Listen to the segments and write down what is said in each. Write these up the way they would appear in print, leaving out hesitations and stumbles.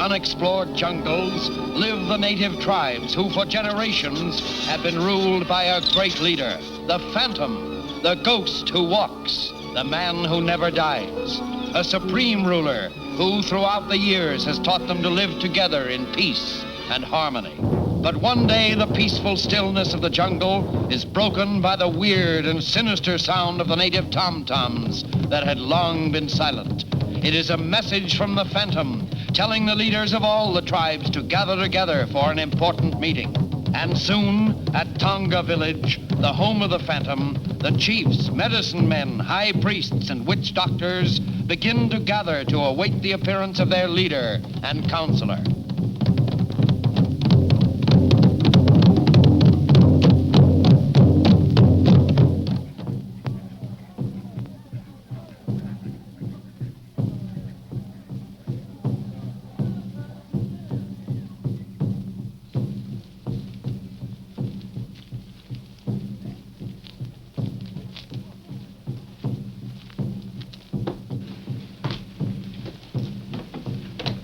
Unexplored jungles live the native tribes who for generations have been ruled by a great leader, the Phantom, the ghost who walks, the man who never dies, a supreme ruler who throughout the years has taught them to live together in peace and harmony. But one day the peaceful stillness of the jungle is broken by the weird and sinister sound of the native tom-toms that had long been silent. It is a message from the Phantom telling the leaders of all the tribes to gather together for an important meeting. And soon, at Tonga village, the home of the Phantom, the chiefs, medicine men, high priests, and witch doctors begin to gather to await the appearance of their leader and counselor.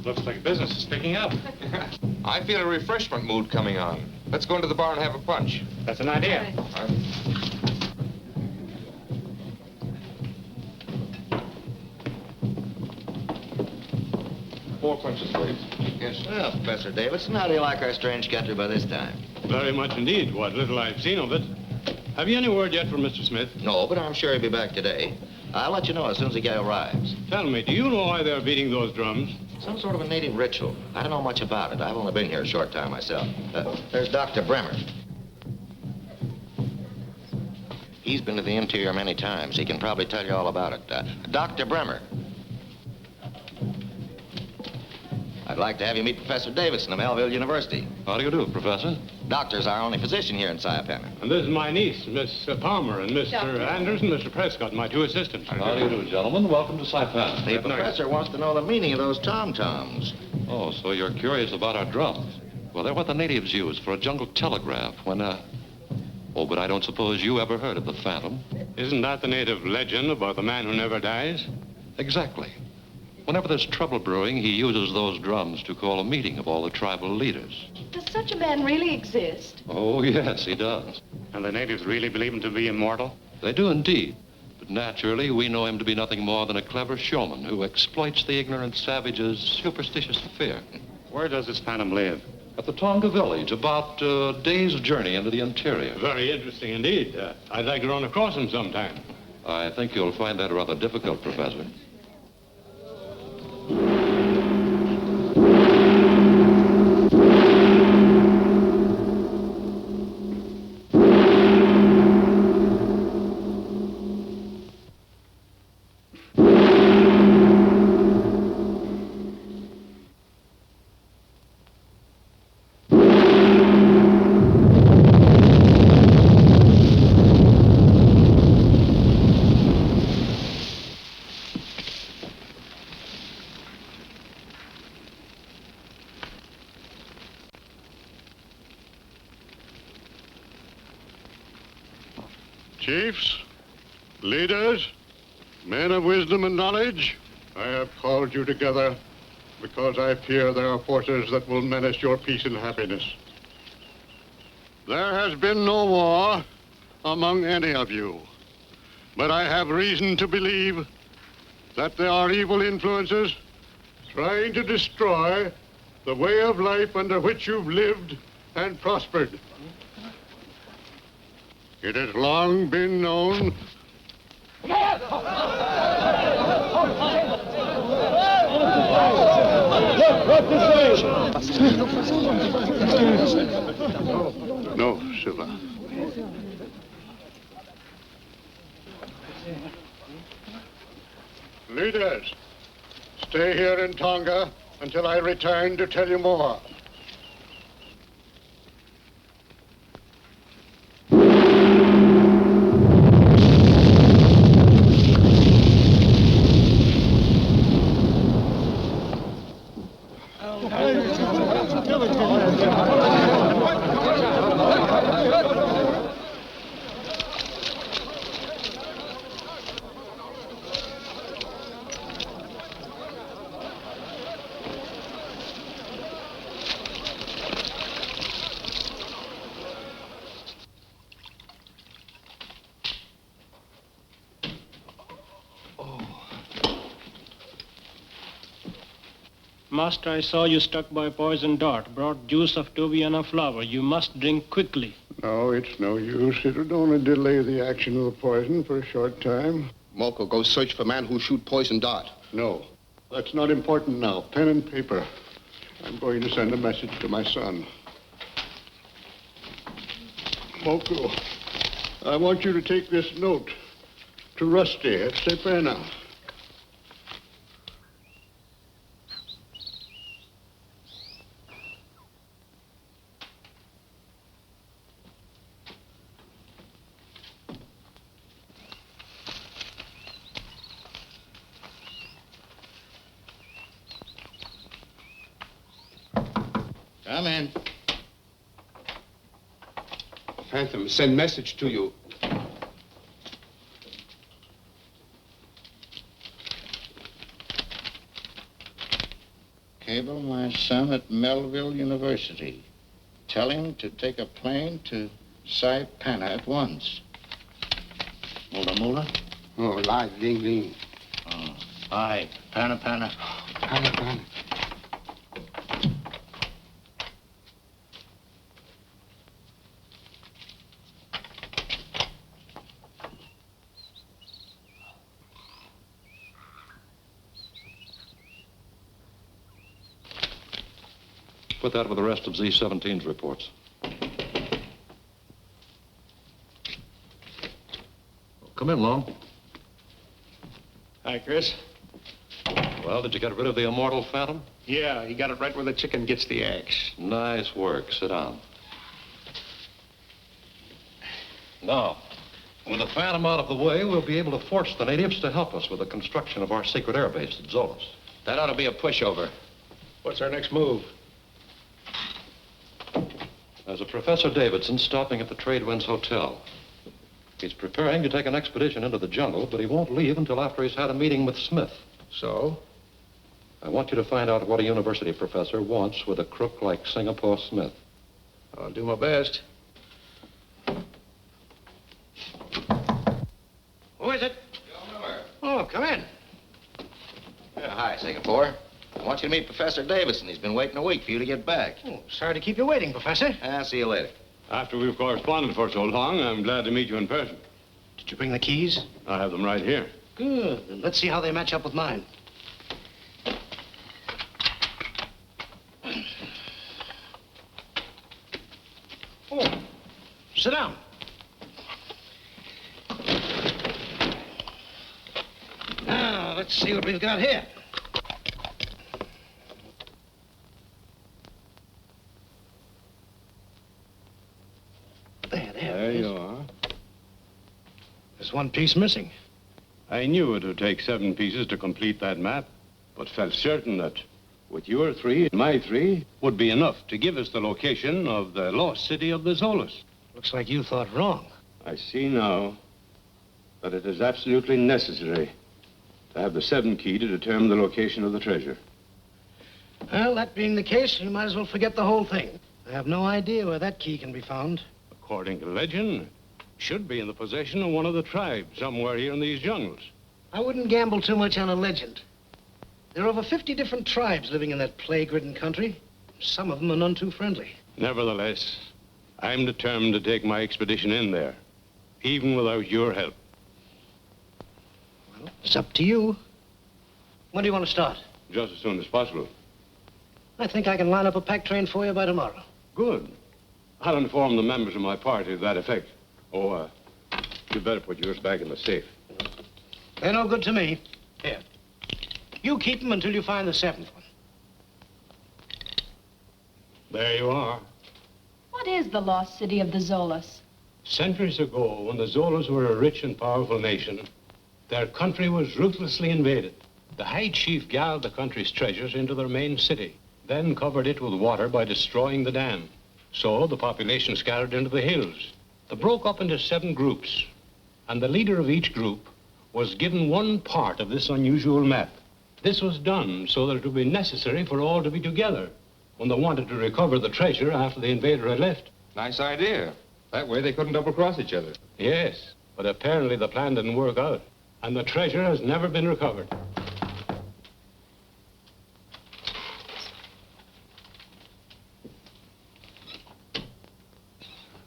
Looks like business is picking up. I feel a refreshment mood coming on. Let's go into the bar and have a punch. That's an idea. Right. 4 punches, please. Yes. Well, Professor Davidson, how do you like our strange country by this time? Very much indeed, what little I've seen of it. Have you any word yet from Mr. Smith? No, but I'm sure he'll be back today. I'll let you know as soon as the guy arrives. Tell me, do you know why they're beating those drums? Some sort of a native ritual. I don't know much about it. I've only been here a short time myself. There's Dr. Bremer. He's been to the interior many times. He can probably tell you all about it. Dr. Bremer. I'd like to have you meet Professor Davidson of Melville University. How do you do, Professor? Doctor's our only physician here in Saipan. And this is my niece, Miss Palmer, and Mr. Anderson, Mr. Prescott, my 2 assistants. How do you do, gentlemen? Welcome to Saipan. The professor wants to know the meaning of those tom-toms. Oh, so you're curious about our drums? Well, they're what the natives use for a jungle telegraph when, Oh, but I don't suppose you ever heard of the Phantom. Isn't that the native legend about the man who never dies? Exactly. Whenever there's trouble brewing, he uses those drums to call a meeting of all the tribal leaders. Does such a man really exist? Oh, yes, he does. And the natives really believe him to be immortal? They do indeed. But naturally, we know him to be nothing more than a clever showman who exploits the ignorant savage's superstitious fear. Where does this Phantom live? At the Tonga village, about a day's journey into the interior. Very interesting indeed. I'd like to run across him sometime. I think you'll find that rather difficult, Professor. Chiefs, leaders, men of wisdom and knowledge, I have called you together because I fear there are forces that will menace your peace and happiness. There has been no war among any of you, but I have reason to believe that there are evil influences trying to destroy the way of life under which you've lived and prospered. It has long been known. No, Silva. Leaders, stay here in Tonga until I return to tell you more. Master, I saw you struck by a poison dart. Brought juice of Tobiana flower. You must drink quickly. No, it's no use. It'll only delay the action of the poison for a short time. Moko, go search for man who shoot poison dart. No, that's not important now. Pen and paper. I'm going to send a message to my son. Moko, I want you to take this note to Rusty at Sepena. Come in. Phantom, send message to you. Cable my son at Melville University. Tell him to take a plane to Saipana at once. Mula mula? Oh, live, ling, ling. Oh, aye. Pana pana. Pana, pana. Put that with the rest of Z-17's reports. Come in, Long. Hi, Chris. Well, did you get rid of the immortal Phantom? Yeah, he got it right where the chicken gets the eggs. Nice work. Sit down. Now, with the Phantom out of the way, we'll be able to force the natives to help us with the construction of our secret airbase at Zoloz. That ought to be a pushover. What's our next move? There's a Professor Davidson stopping at the Tradewinds Hotel. He's preparing to take an expedition into the jungle, but he won't leave until after he's had a meeting with Smith. So? I want you to find out what a university professor wants with a crook like Singapore Smith. I'll do my best. Who is it? Oh, come in. Yeah, hi, Singapore. I want you to meet Professor Davidson. He's been waiting a week for you to get back. Oh, sorry to keep you waiting, Professor. See you later. After we've corresponded for so long, I'm glad to meet you in person. Did you bring the keys? I have them right here. Good. Let's see how they match up with mine. Oh, sit down. Now, let's see what we've got here. There you are. There's one piece missing. I knew it would take 7 pieces to complete that map, but felt certain that with your 3 and my 3 would be enough to give us the location of the lost city of the Zoloz. Looks like you thought wrong. I see now that it is absolutely necessary to have the 7 key to determine the location of the treasure. Well, that being the case, you might as well forget the whole thing. I have no idea where that key can be found. According to legend, it should be in the possession of one of the tribes somewhere here in these jungles. I wouldn't gamble too much on a legend. There are over 50 different tribes living in that plague-ridden country. Some of them are none too friendly. Nevertheless, I'm determined to take my expedition in there even without your help. Well, it's up to you. When do you want to start? Just as soon as possible. I think I can line up a pack train for you by tomorrow. Good. I'll inform the members of my party to that effect. Oh, you'd better put yours back in the safe. They're no good to me. Here. You keep them until you find the 7th one. There you are. What is the Lost City of the Zoloz? Centuries ago, when the Zolozs were a rich and powerful nation, their country was ruthlessly invaded. The High Chief gathered the country's treasures into their main city, then covered it with water by destroying the dam. So the population scattered into the hills. They broke up into 7 groups, and the leader of each group was given one part of this unusual map. This was done so that it would be necessary for all to be together when they wanted to recover the treasure after the invader had left. Nice idea. That way they couldn't double-cross each other. Yes, but apparently the plan didn't work out, and the treasure has never been recovered.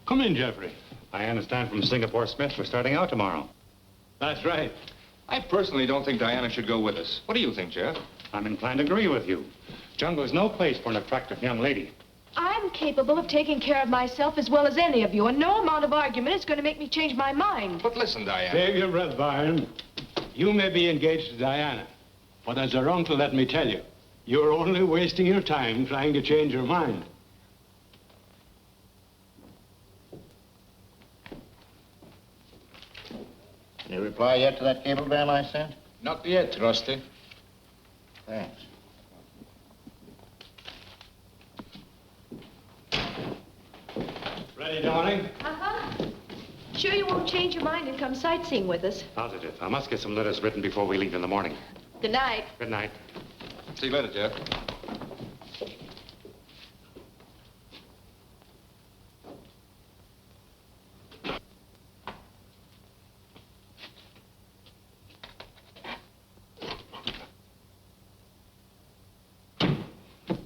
Come in, Jeffrey. I understand from Singapore Smith we're starting out tomorrow. That's right. I personally don't think Diana should go with us. What do you think, Jeff? I'm inclined to agree with you. Jungle is no place for an attractive young lady. I'm capable of taking care of myself as well as any of you, and no amount of argument is going to make me change my mind. But listen, Diana. Save your breath, Byron. You may be engaged to Diana, but as her uncle, let me tell you, you're only wasting your time trying to change your mind. Any reply yet to that cablegram I sent? Not yet, Rusty. Thanks. Ready, darling? Uh-huh. Sure you won't change your mind and come sightseeing with us? Positive. I must get some letters written before we leave in the morning. Good night. Good night. See you later, Jeff.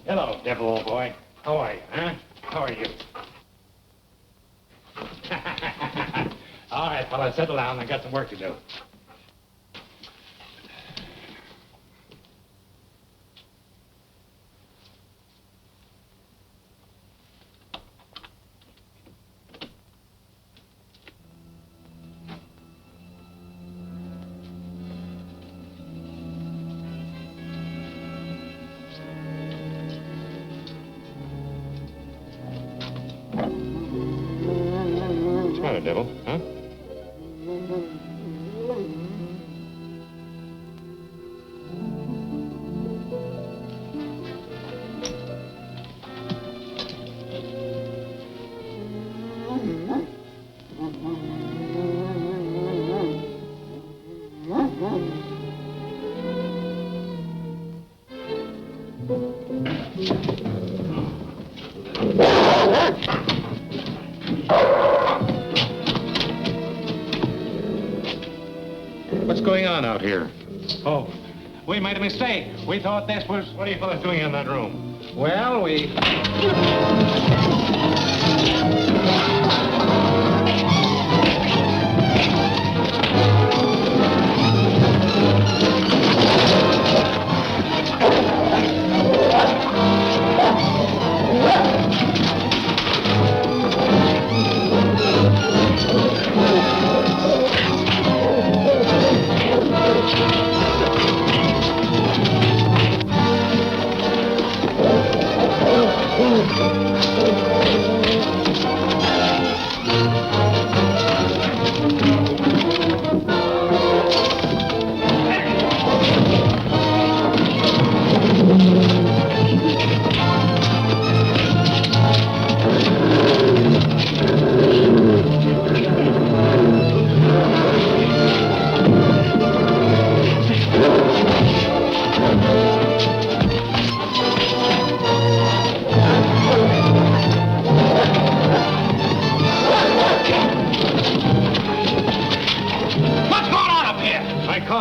Hello, devil, old boy. How are you, huh? How are you? All right, fellas, settle down. I got some work to do. What's the matter, devil, huh? What's going on out here? Oh, we made a mistake. We thought this was... What are you fellas doing in that room? Well, we...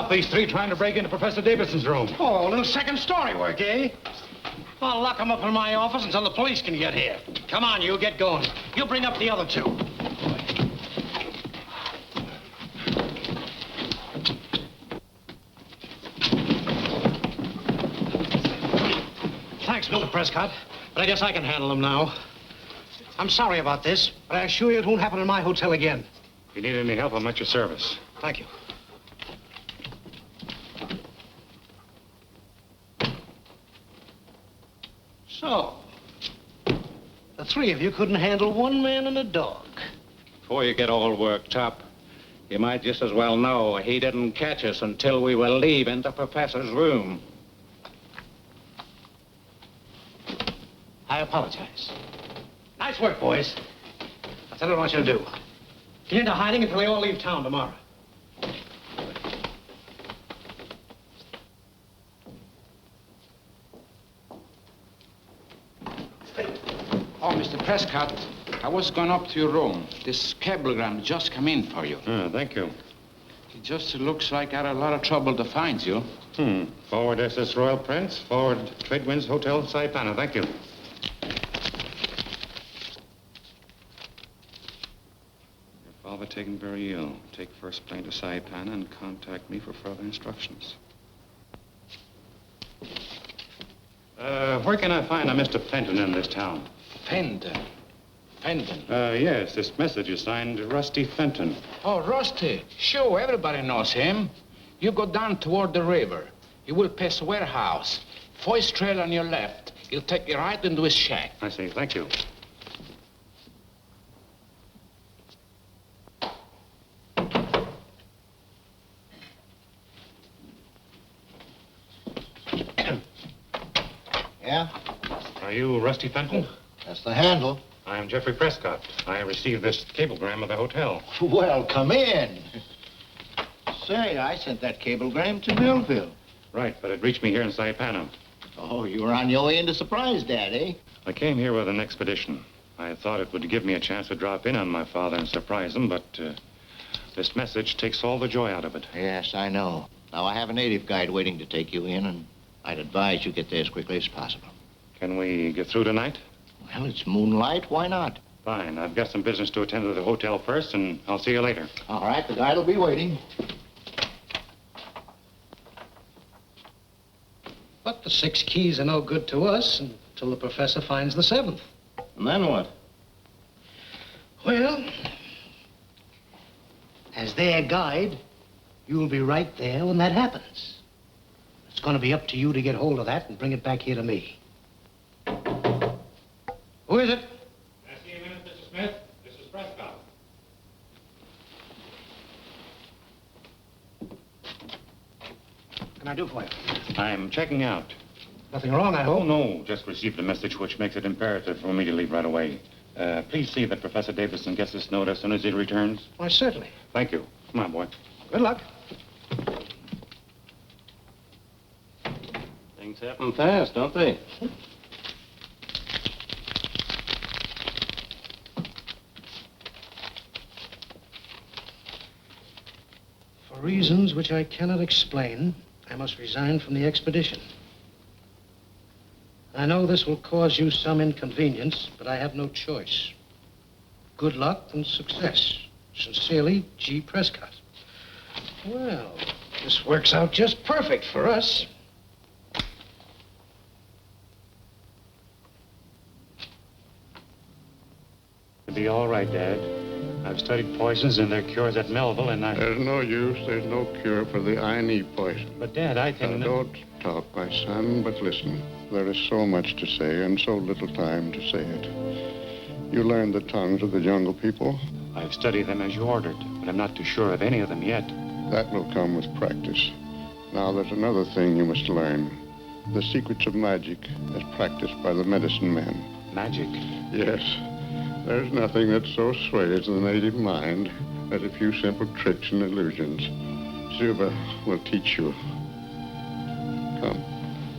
These 3 trying to break into Professor Davidson's room. Oh, a little second-story work, eh? I'll lock them up in my office until the police can get here. Come on, you, get going. You bring up the other 2. Thanks, Mr. Prescott. But I guess I can handle them now. I'm sorry about this, but I assure you it won't happen in my hotel again. If you need any help, I'm at your service. Thank you. So, the three of you couldn't handle one man and a dog. Before you get all worked up, you might just as well know he didn't catch us until we were leaving the professor's room. I apologize. Nice work, boys. That's what I want you to do. Get into hiding until they all leave town tomorrow. Oh, Mr. Prescott, I was going up to your room. This cablegram just come in for you. Thank you. It just looks like I had a lot of trouble to find you. Forward SS Royal Prince, forward Tradewinds Hotel, Saipan. Thank you. Your father taken very ill. Take first plane to Saipan and contact me for further instructions. Where can I find a Mr. Fenton in this town? Fenton? Yes, this message is signed Rusty Fenton. Oh, Rusty. Sure, everybody knows him. You go down toward the river. You will pass a warehouse. First trail on your left. He'll take you right into his shack. I see. Thank you. Yeah? Are you Rusty Fenton? That's the handle. I am Jeffrey Prescott. I received this cablegram of the hotel. Well, come in. Say, I sent that cablegram to Millville. Right, but it reached me here in Saipan. Oh, you were on your way into surprise, Dad, eh? I came here with an expedition. I thought it would give me a chance to drop in on my father and surprise him, but this message takes all the joy out of it. Yes, I know. Now, I have a native guide waiting to take you in, and I'd advise you get there as quickly as possible. Can we get through tonight? Well, it's moonlight. Why not? Fine. I've got some business to attend to the hotel first, and I'll see you later. All right, the guide will be waiting. But the 6 keys are no good to us until the professor finds the 7th. And then what? Well, as their guide, you'll be right there when that happens. It's going to be up to you to get hold of that and bring it back here to me. Who is it? Can I see a minute, Mr. Smith? This is Prescott. What can I do for you? I'm checking out. Nothing wrong, I Oh, hope. no. Just received a message which makes it imperative for me to leave right away. Please see that Professor Davidson gets this note as soon as he returns. Why, certainly. Thank you. Come on, boy. Good luck. Things happen fast, don't they? For reasons which I cannot explain, I must resign from the expedition. I know this will cause you some inconvenience, but I have no choice. Good luck and success. Sincerely, G. Prescott. Well, this works out just perfect for us. It'll be all right, Dad. I've studied poisons and their cures at Melville, and I... There's no use. There's no cure for the INE poison. But, Dad, I think... Now, don't talk, my son, but listen. There is so much to say and so little time to say it. You learned the tongues of the jungle people? I've studied them as you ordered, but I'm not too sure of any of them yet. That will come with practice. Now, there's another thing you must learn. The secrets of magic as practiced by the medicine men. Magic? Yes. There's nothing that so sways the native mind as a few simple tricks and illusions. Zuba will teach you. Come,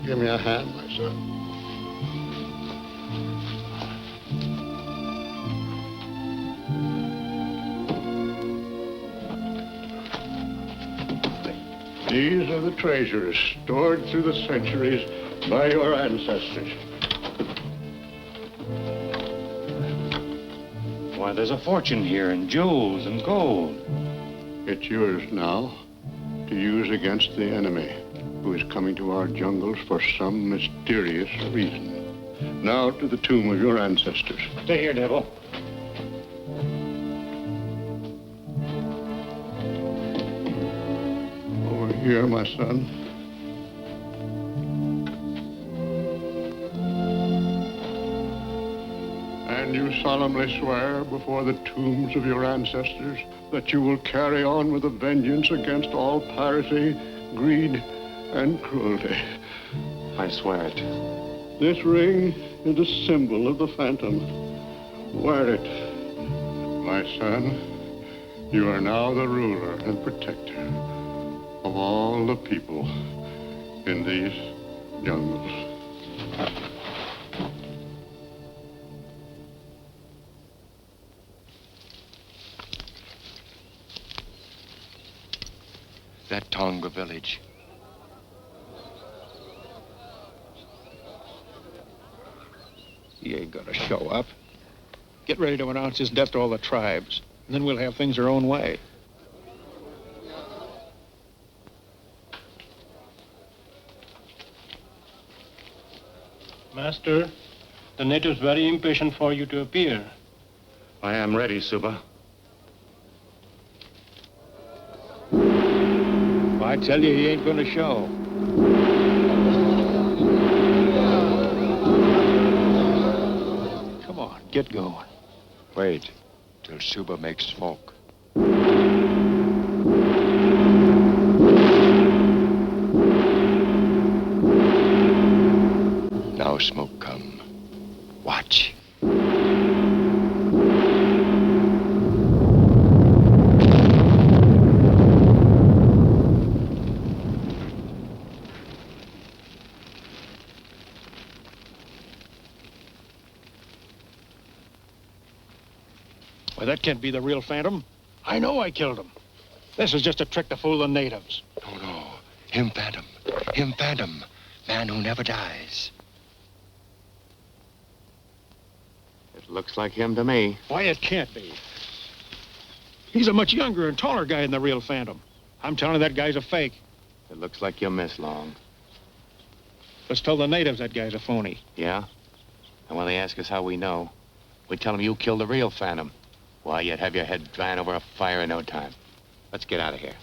give me a hand, my son. These are the treasures stored through the centuries by your ancestors. Why, there's a fortune here in jewels and gold. It's yours now to use against the enemy who is coming to our jungles for some mysterious reason. Now to the tomb of your ancestors. Stay here, Devil. Over here, my son. And you solemnly swear before the tombs of your ancestors that you will carry on with a vengeance against all piracy, greed, and cruelty. I swear it. This ring is a symbol of the Phantom. Wear it. My son, you are now the ruler and protector of all the people in these jungles. That Tonga village. He ain't gonna show up. Get ready to announce his death to all the tribes, and then we'll have things our own way. Master, the natives very impatient for you to appear. I am ready, Suba. I tell you, he ain't gonna show. Come on, get going. Wait till Suba makes smoke. Now smoke come. Watch. Why, that can't be the real Phantom. I know I killed him. This is just a trick to fool the natives. No. Him Phantom. Him Phantom. Man who never dies. It looks like him to me. Why, it can't be. He's a much younger and taller guy than the real Phantom. I'm telling you, that guy's a fake. It looks like you missed Long. Let's tell the natives that guy's a phony. Yeah? And when they ask us how we know, we tell them you killed the real Phantom. Why, you'd have your head drying over a fire in no time. Let's get out of here.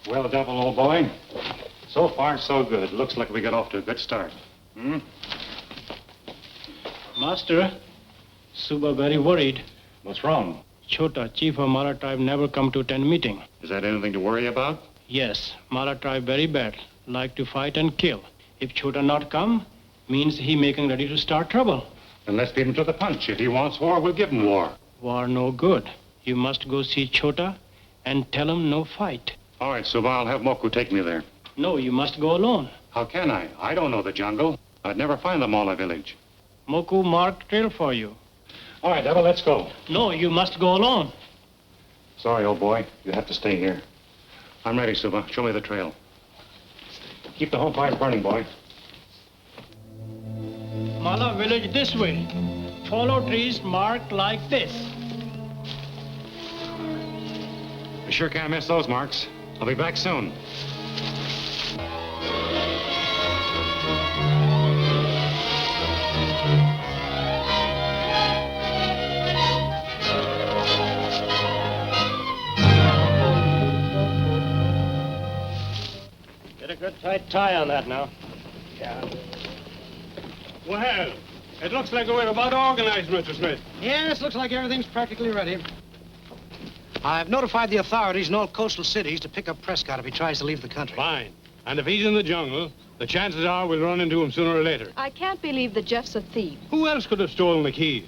Well, Devil, old boy, so far so good. Looks like we got off to a good start. Hmm? Master, Suba very worried. What's wrong? Chota, chief of Mara tribe, never come to attend meeting. Is that anything to worry about? Yes, Mara tribe very bad. Like to fight and kill. If Chota not come, means he making ready to start trouble. Then let's beat him to the punch. If he wants war, we'll give him war. War no good. You must go see Chota and tell him no fight. All right, Suba, I'll have Moku take me there. No, you must go alone. How can I? I don't know the jungle. I'd never find the Mala village. Moku marked trail for you. All right, Devil, let's go. No, you must go alone. Sorry, old boy. You have to stay here. I'm ready, Suba. Show me the trail. Keep the home fire burning, boy. Mala village this way. Follow trees marked like this. We sure can't miss those marks. I'll be back soon. Get a good tight tie on that now. Yeah. Well, it looks like we're about organized, Mr. Smith. Yes, looks like everything's practically ready. I've notified the authorities in all coastal cities to pick up Prescott if he tries to leave the country. Fine. And if he's in the jungle, the chances are we'll run into him sooner or later. I can't believe that Jeff's a thief. Who else could have stolen the keys?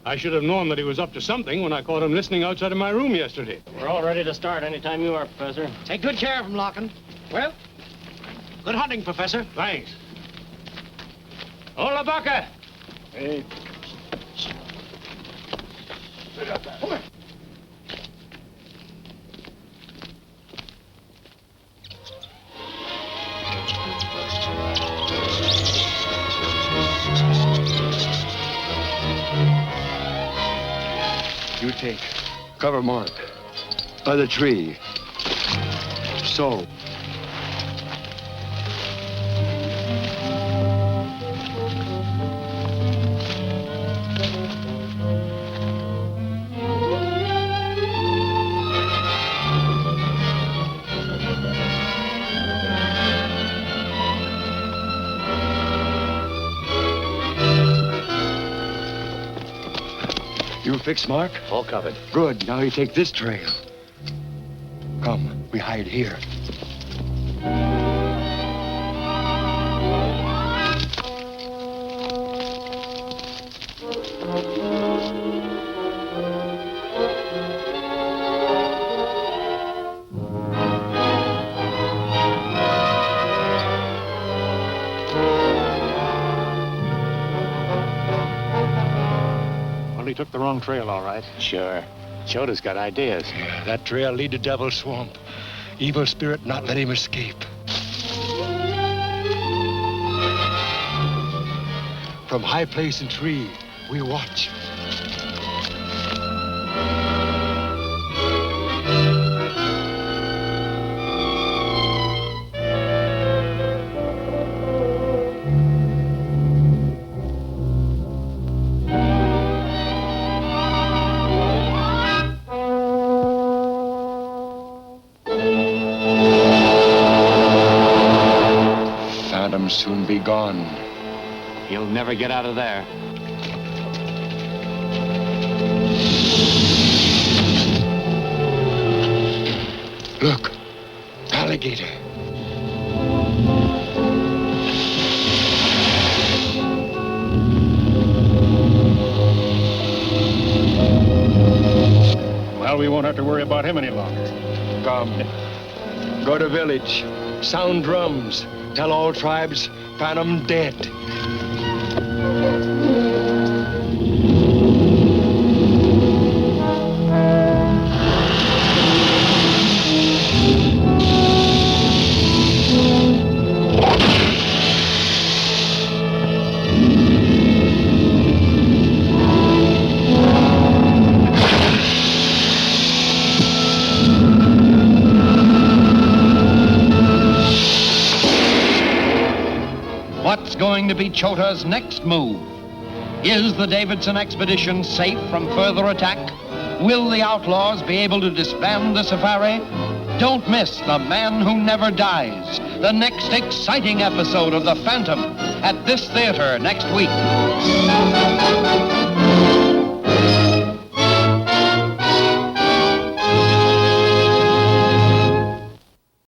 I should have known that he was up to something when I caught him listening outside of my room yesterday. We're all ready to start anytime you are, Professor. Take good care of him, Larkin. Well, good hunting, Professor. Thanks. Hola, Baca! Hey. Come here. You take cover mark. Other tree. So. You fix, Mark? All covered. Good. Now you take this trail. Come, we hide here. He took the wrong trail, all right. Sure. Chota's got ideas. Yeah, that trail lead to Devil's Swamp. Evil spirit not let him escape. From high place and tree, we watch. Soon be gone. He'll never get out of there. Look, alligator. Well, we won't have to worry about him any longer. Come. Go to village. Sound drums. Tell all tribes, Phantom dead. What's going to be Chota's next move? Is the Davidson expedition safe from further attack? Will the outlaws be able to disband the safari? Don't miss The Man Who Never Dies, the next exciting episode of The Phantom at this theater next week.